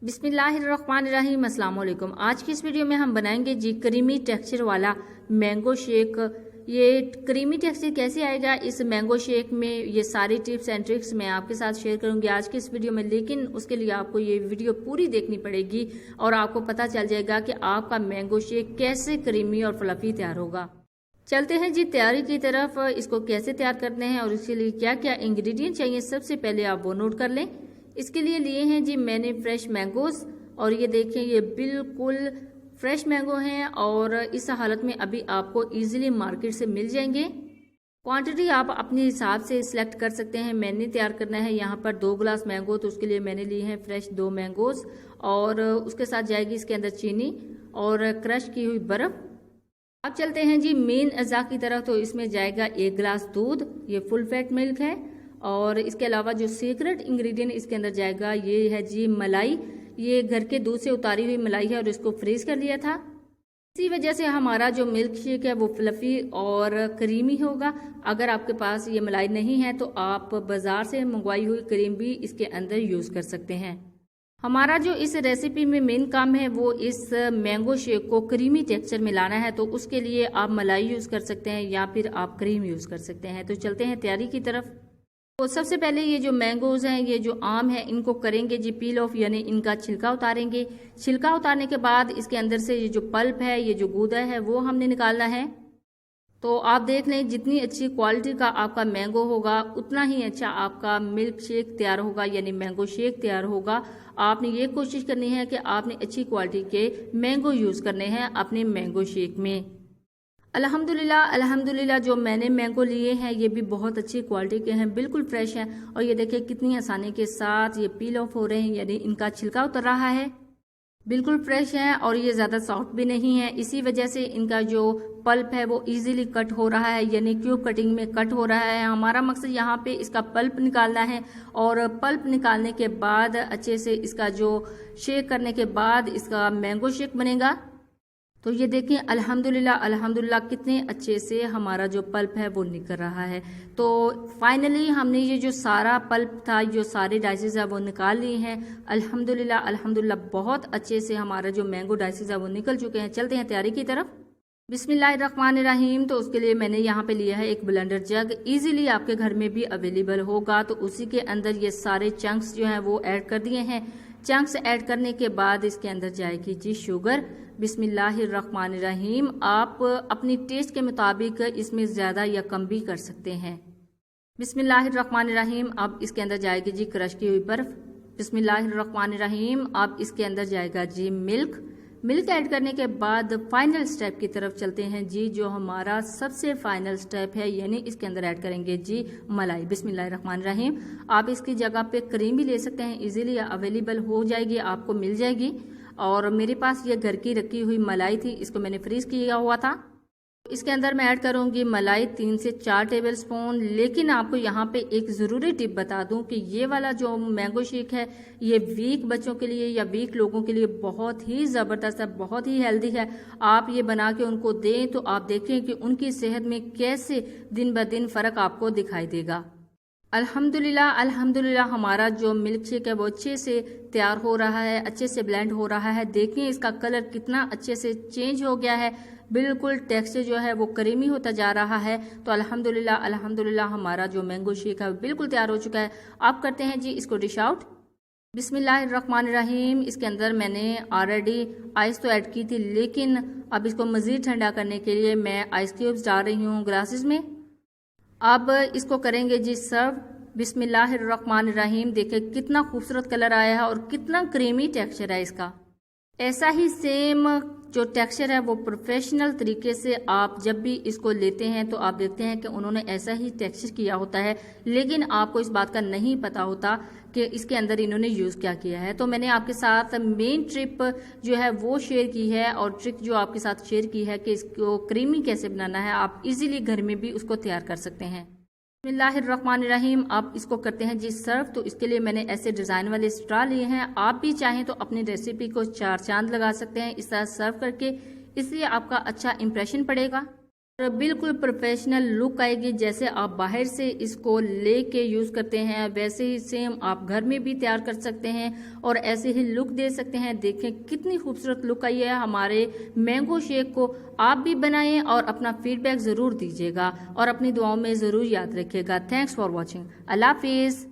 बिस्मिल्लाहिर्रहमानिर्रहीम, अस्सलाम वालेकुम। आज की इस वीडियो में हम बनाएंगे जी क्रीमी टेक्सचर वाला मैंगो शेक। ये क्रीमी टेक्सचर कैसे आएगा इस मैंगो शेक में, ये सारी टिप्स एंड ट्रिक्स मैं आपके साथ शेयर करूंगी आज की इस वीडियो में। लेकिन उसके लिए आपको ये वीडियो पूरी देखनी पड़ेगी और आपको पता चल जाएगा कि आपका मैंगो शेक कैसे क्रीमी और फ्लफी तैयार होगा। चलते हैं जी तैयारी की तरफ। इसको कैसे तैयार करते हैं और इसके लिए क्या क्या इंग्रेडिएंट चाहिए, सबसे पहले आप वो नोट कर लें। इसके लिए लिए हैं जी मैंने फ्रेश मैंगोज, और ये देखें ये बिल्कुल फ्रेश मैंगो हैं और इस हालत में अभी आपको इजीली मार्केट से मिल जाएंगे। क्वांटिटी आप अपने हिसाब से सिलेक्ट कर सकते हैं। मैंने तैयार करना है यहाँ पर 2 गिलास मैंगो, तो उसके लिए मैंने लिए हैं फ्रेश 2 मैंगोज, और उसके साथ जाएगी इसके अंदर चीनी और क्रश की हुई बर्फ। अब चलते हैं जी मेन अज़ा की तरफ। तो इसमें जाएगा 1 गिलास दूध, ये फुल फैट मिल्क है, और इसके अलावा जो सीक्रेट इंग्रेडिएंट इसके अंदर जाएगा ये है जी मलाई। ये घर के दूध से उतारी हुई मलाई है और इसको फ्रीज कर लिया था। इसी वजह से हमारा जो मिल्क शेक है वो फ्लफी और क्रीमी होगा। अगर आपके पास ये मलाई नहीं है तो आप बाजार से मंगवाई हुई क्रीम भी इसके अंदर यूज कर सकते हैं। हमारा जो इस रेसिपी में मेन काम है वो इस मैंगो शेक को क्रीमी टेक्सचर में लाना है, तो उसके लिए आप मलाई यूज कर सकते हैं या फिर आप क्रीम यूज कर सकते हैं। तो चलते हैं तैयारी की तरफ। तो सबसे पहले ये जो मैंगोज हैं, ये जो आम है, इनको करेंगे जी पील ऑफ, यानी इनका छिलका उतारेंगे। छिलका उतारने के बाद इसके अंदर से ये जो पल्प है, ये जो गूदा है, वो हमने निकालना है। तो आप देख लें जितनी अच्छी क्वालिटी का आपका मैंगो होगा उतना ही अच्छा आपका मिल्क शेक तैयार होगा, यानी मैंगो शेक तैयार होगा। आपने ये कोशिश करनी है कि आपने अच्छी क्वालिटी के मैंगो यूज करने हैं अपने मैंगो शेक में। अल्हम्दुलिल्लाह जो मैंने मैंगो लिए हैं ये भी बहुत अच्छी क्वालिटी के हैं, बिल्कुल फ्रेश हैं, और ये देखिए कितनी आसानी के साथ ये पील ऑफ हो रहे हैं, यानी इनका छिलका उतर रहा है। बिल्कुल फ्रेश हैं और ये ज़्यादा सॉफ्ट भी नहीं है। इसी वजह से इनका जो पल्प है वो इजीली कट हो रहा है, यानी क्यूब कटिंग में कट हो रहा है। हमारा मकसद यहाँ पे इसका पल्प निकालना है, और पल्प निकालने के बाद अच्छे से इसका जो शेक करने के बाद इसका मैंगो शेक बनेगा। तो ये देखें अल्हम्दुलिल्लाह कितने अच्छे से हमारा जो पल्प है वो निकल रहा है। तो फाइनली हमने ये जो सारा पल्प था, जो सारे डाइसेस है वो निकाल लिए हैं। अल्हम्दुलिल्लाह बहुत अच्छे से हमारा जो मैंगो डाइसेस है वो निकल चुके हैं। चलते हैं तैयारी की तरफ। बिस्मिल्लाहिर्रहमानिर्रहीम। तो उसके लिए मैंने यहाँ पे लिया है एक ब्लेंडर जग, इजीली आपके घर में भी अवेलेबल होगा। तो उसी के अंदर ये सारे चंक्स जो हैं वो ऐड कर दिए हैं। चंक्स ऐड करने के बाद इसके अंदर जाएगी जी शुगर। बिस्मिल्लाहिर्रहमानिर्रहीम। आप अपनी टेस्ट के मुताबिक इसमें ज़्यादा या कम भी कर सकते हैं। बिस्मिल्लाहिर्रहमानिर्रहीम। अब इसके अंदर जाएगी जी क्रश की हुई बर्फ। बिस्मिल्लाहिर्रहमानिर्रहीम। अब इसके अंदर जाएगा जी मिल्क। मिल्क ऐड करने के बाद फाइनल स्टेप की तरफ चलते हैं जी, जो हमारा सबसे फाइनल स्टेप है, यानी इसके अंदर ऐड करेंगे जी मलाई। बिस्मिल्लाहिर्रहमानिर्रहीम। आप इसकी जगह पे क्रीम भी ले सकते हैं, इजीली अवेलेबल हो जाएगी, आपको मिल जाएगी। और मेरे पास ये घर की रखी हुई मलाई थी, इसको मैंने फ्रीज किया हुआ था। इसके अंदर मैं ऐड करूंगी मलाई 3 से 4 टेबल स्पून। लेकिन आपको यहाँ पे एक ज़रूरी टिप बता दूं कि ये वाला जो मैंगो शेक है ये वीक बच्चों के लिए या वीक लोगों के लिए बहुत ही ज़बरदस्त है, बहुत ही हेल्दी है। आप ये बना के उनको दें तो आप देखें कि उनकी सेहत में कैसे दिन ब दिन फ़र्क आपको दिखाई देगा। अल्हम्दुलिल्लाह हमारा जो मिल्क शेक है वो अच्छे से तैयार हो रहा है, अच्छे से ब्लेंड हो रहा है। देखिए इसका कलर कितना अच्छे से चेंज हो गया है, बिल्कुल टेक्सचर जो है वो क्रीमी होता जा रहा है। तो अल्हम्दुलिल्लाह हमारा जो मैंगो शेक है बिल्कुल तैयार हो चुका है। अब करते हैं जी इसको डिश आउट। बिस्मिल्लाहिर्रहमानिर्रहीम। इसके अंदर मैंने ऑलरेडी आइस तो ऐड की थी, लेकिन अब इसको मज़ीद ठंडा करने के लिए मैं आइस क्यूब्स डाल रही हूँ ग्लासेस में। अब इसको करेंगे जी सर्व। बिस्मिल्लाहिर्रहमानिर्रहीम। देखिए कितना खूबसूरत कलर आया है और कितना क्रीमी टेक्सचर है इसका। ऐसा ही सेम जो टेक्सचर है वो प्रोफेशनल तरीके से आप जब भी इसको लेते हैं तो आप देखते हैं कि उन्होंने ऐसा ही टेक्सचर किया होता है, लेकिन आपको इस बात का नहीं पता होता कि इसके अंदर इन्होंने यूज़ क्या किया है। तो मैंने आपके साथ मेन ट्रिप जो है वो शेयर की है, और ट्रिक जो आपके साथ शेयर की है कि इसको क्रीमी कैसे बनाना है। आप इजीली घर में भी उसको तैयार कर सकते हैं। बिस्मिल्लाहिर्रहमानिर्रहीम। अब इसको करते हैं जी सर्व। तो इसके लिए मैंने ऐसे डिज़ाइन वाले स्ट्रॉ लिए हैं। आप भी चाहें तो अपनी रेसिपी को 4 चांद लगा सकते हैं इस तरह सर्व करके, इसलिए आपका अच्छा इंप्रेशन पड़ेगा। और बिल्कुल प्रोफेशनल लुक आएगी। जैसे आप बाहर से इसको लेके यूज़ करते हैं वैसे ही सेम आप घर में भी तैयार कर सकते हैं और ऐसे ही लुक दे सकते हैं। देखें कितनी खूबसूरत लुक आई है हमारे मैंगो शेक को। आप भी बनाएं और अपना फीडबैक ज़रूर दीजिएगा और अपनी दुआओं में ज़रूर याद रखिएगा। Thanks for watching. अल्लाह हाफिज़।